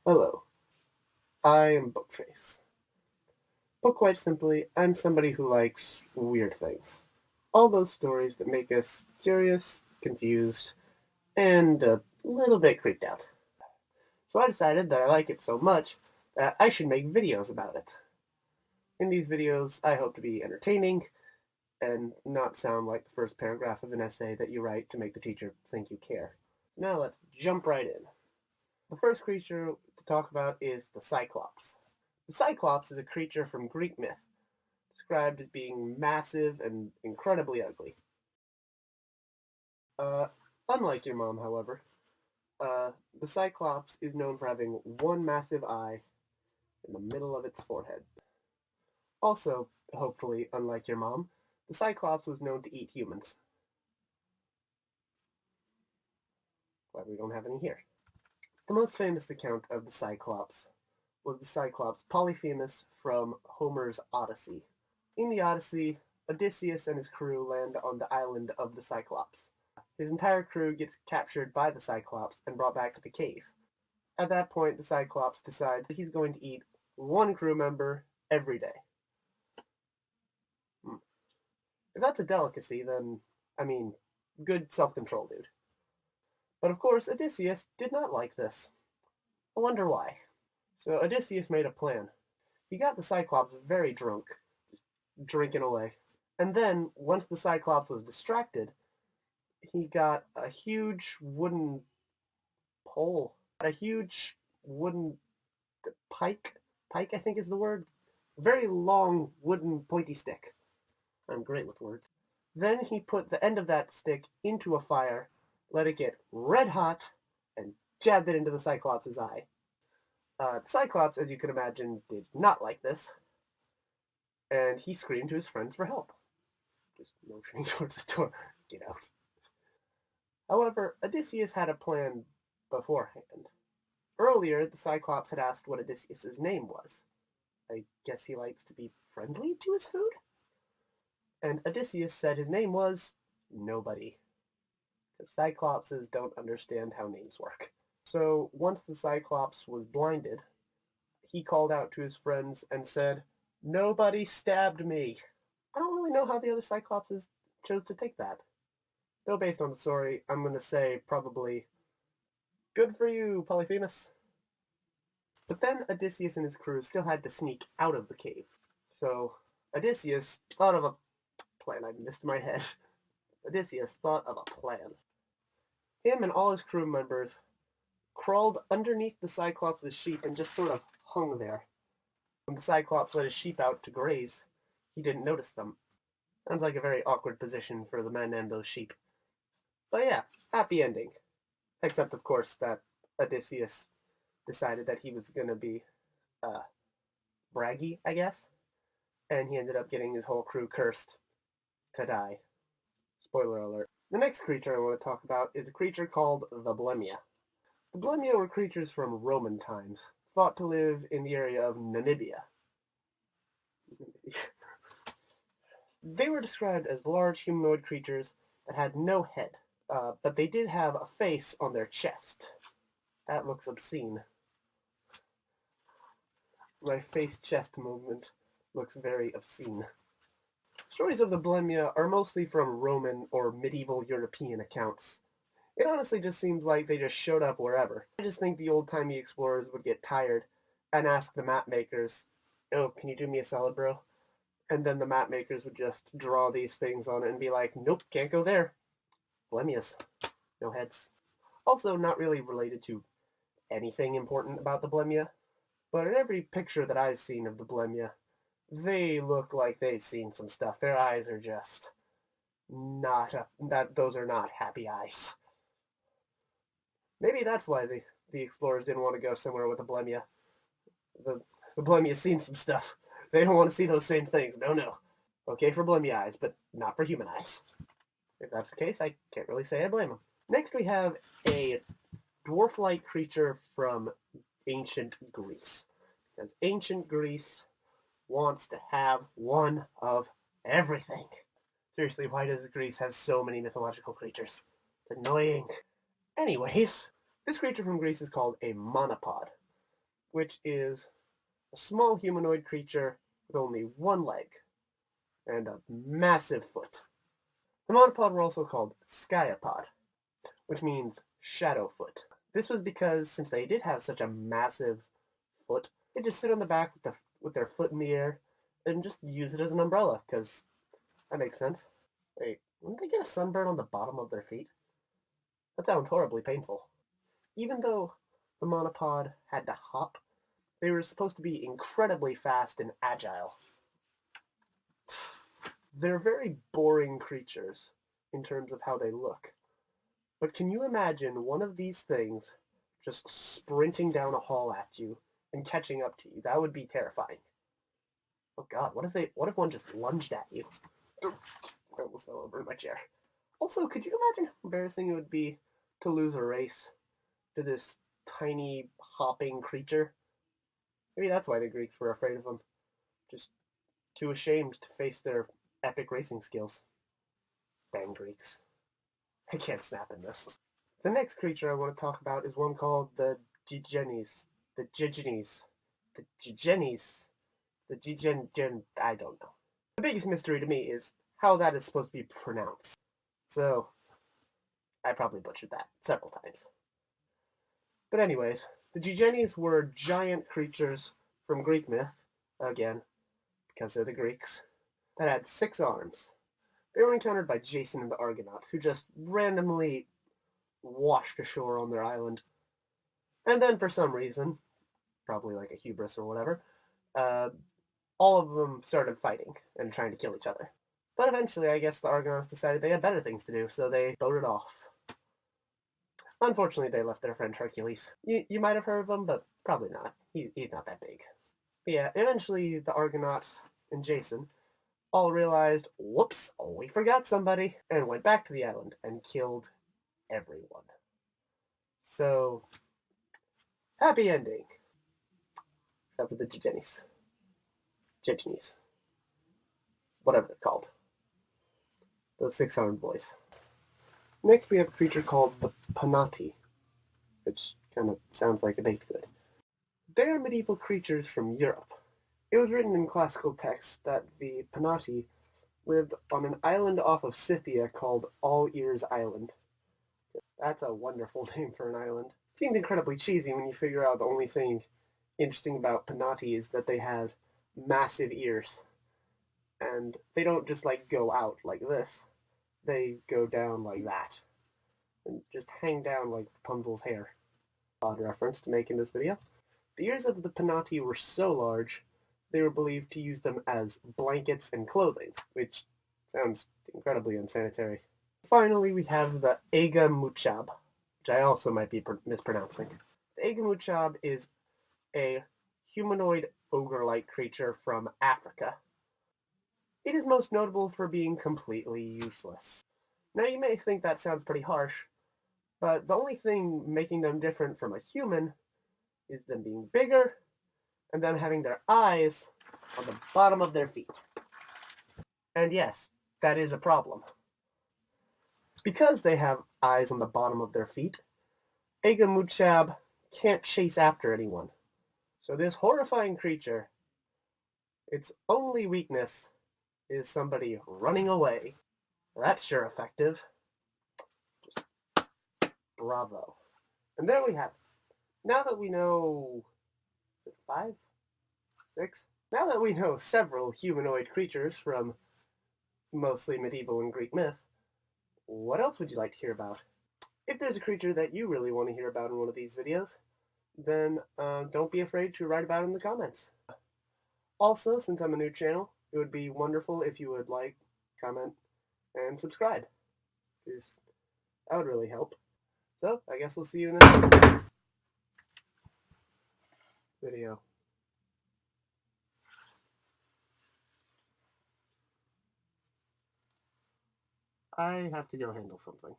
Hello, I am Bookface. But quite simply, I'm somebody who likes weird things. All those stories that make us curious, confused, and a little bit creeped out. So I decided that I like it so much that I should make videos about it. In these videos, I hope to be entertaining and not sound like the first paragraph of an essay that you write to make the teacher think you care. Now let's jump right in. The first creature to talk about is the Cyclops. The Cyclops is a creature from Greek myth, described as being massive and incredibly ugly. Uh, Unlike your mom, however, the Cyclops is known for having one massive eye in the middle of its forehead. Also, hopefully, unlike your mom, the Cyclops was known to eat humans. Glad we don't have any here. The most famous account of the Cyclops was the Cyclops Polyphemus from Homer's Odyssey. In the Odyssey, Odysseus and his crew land on the island of the Cyclops. His entire crew gets captured by the Cyclops and brought back to the cave. At that point, the Cyclops decides that he's going to eat one crew member every day. If that's a delicacy, then, good self-control, dude. But of course, Odysseus did not like this. I wonder why. So Odysseus made a plan. He got the Cyclops very drunk, just drinking away. And then, once the Cyclops was distracted, he got a huge wooden pole, a huge wooden pike. Pike, I think is the word. Very long wooden pointy stick. I'm great with words. Then he put the end of that stick into a fire, let it get red hot, and jabbed it into the Cyclops' eye. The Cyclops, as you can imagine, did not like this, and he screamed to his friends for help. Just motioning towards the door. Get out. However, Odysseus had a plan beforehand. Earlier, the Cyclops had asked what Odysseus' name was. I guess he likes to be friendly to his food? And Odysseus said his name was Nobody. Because Cyclopses don't understand how names work. So once the Cyclops was blinded, he called out to his friends and said, "Nobody stabbed me." I don't really know how the other Cyclopses chose to take that. Though based on the story, I'm going to say probably, "Good for you, Polyphemus." But then Odysseus and his crew still had to sneak out of the cave. So Odysseus thought of a plan. I missed my head. Odysseus thought of a plan. Him and all his crew members crawled underneath the Cyclops' sheep and just sort of hung there. When the Cyclops let his sheep out to graze, he didn't notice them. Sounds like a very awkward position for the men and those sheep. But yeah, happy ending. Except, of course, that Odysseus decided that he was going to be braggy, I guess. And he ended up getting his whole crew cursed to die. Spoiler alert. The next creature I want to talk about is a creature called the Blemia. The Blemia were creatures from Roman times, thought to live in the area of Namibia. They were described as large humanoid creatures that had no head, but they did have a face on their chest. That looks obscene. My face-chest movement looks very obscene. Stories of the Blemia are mostly from Roman or medieval European accounts. It honestly just seems like they just showed up wherever. I just think the old-timey explorers would get tired and ask the map makers, "Oh, can you do me a solid, bro?" And then the map makers would just draw these things on it and be like, "Nope, can't go there. Blemias. No heads." Also, not really related to anything important about the Blemia, but in every picture that I've seen of the Blemia, they look like they've seen some stuff. Their eyes are just those are not happy eyes. Maybe that's why the explorers didn't want to go somewhere with a Blemia. The, the Blemia's seen some stuff. They don't want to see those same things. No, no. Okay for Blemia eyes, but not for human eyes. If that's the case, I can't really say I blame them. Next we have a dwarf-like creature from ancient Greece. Because ancient Greece wants to have one of everything. Seriously, why does Greece have so many mythological creatures? It's annoying. Anyways, this creature from Greece is called a monopod. which is a small humanoid creature with only one leg and a massive foot. The monopod were also called skyapod, which means shadow foot. This was because since they did have such a massive foot, they just sit on the back with their foot in the air and just use it as an umbrella, because that makes sense. Wait, wouldn't they get a sunburn on the bottom of their feet? That sounds horribly painful. Even though the monopod had to hop, they were supposed to be incredibly fast and agile. They're very boring creatures in terms of how they look. But can you imagine one of these things just sprinting down a hall at you and catching up to you? That would be terrifying. Oh god, what if one just lunged at you? I almost fell over in my chair. Also, could you imagine how embarrassing it would be to lose a race to this tiny hopping creature? Maybe that's why the Greeks were afraid of them. Just too ashamed to face their epic racing skills. Dang Greeks. I can't snap in this. The next creature I want to talk about is one called the Gigenes. The Gigenes. The Gigenes. The Gigen... I don't know. The biggest mystery to me is how that is supposed to be pronounced. So, I probably butchered that several times. But anyways, the Gigenes were giant creatures from Greek myth, again, because they're the Greeks, that had 6 arms. They were encountered by Jason and the Argonauts, who just randomly washed ashore on their island. And then for some reason, probably like a hubris or whatever, all of them started fighting and trying to kill each other. But eventually, I guess the Argonauts decided they had better things to do, so they boated off. Unfortunately, they left their friend Hercules. You might have heard of him, but probably not. He's not that big. But yeah, eventually the Argonauts and Jason all realized, whoops, we forgot somebody, and went back to the island and killed everyone. So, happy ending. Except for the Gigenes. Gigenes. Whatever they're called. Those 6-armed boys. Next we have a creature called the Panati, which kind of sounds like a baked good. They are medieval creatures from Europe. It was written in classical texts that the Panati lived on an island off of Scythia called All Ears Island. That's a wonderful name for an island. It seemed incredibly cheesy when you figure out the only thing interesting about Panati is that they have massive ears. And they don't just like go out like this. They go down like that. And just hang down like Rapunzel's hair. Odd reference to make in this video. The ears of the Panati were so large, they were believed to use them as blankets and clothing, which sounds incredibly unsanitary. Finally, we have the Aga Muchab, which I also might be mispronouncing. The Aga Muchab is a humanoid ogre-like creature from Africa. It is most notable for being completely useless. Now you may think that sounds pretty harsh, but the only thing making them different from a human is them being bigger and them having their eyes on the bottom of their feet. And yes, that is a problem. Because they have eyes on the bottom of their feet, Aga Muchab can't chase after anyone. So this horrifying creature, its only weakness is somebody running away. That's sure effective. Just bravo. And there we have it. Now that we know 5, 6, now that we know several humanoid creatures from mostly medieval and Greek myth, what else would you like to hear about? If there's a creature that you really want to hear about in one of these videos, then don't be afraid to write about it in the comments. Also, since I'm a new channel, it would be wonderful if you would like, comment, and subscribe, because that would really help. So, I guess we'll see you in the next video. I have to go handle something.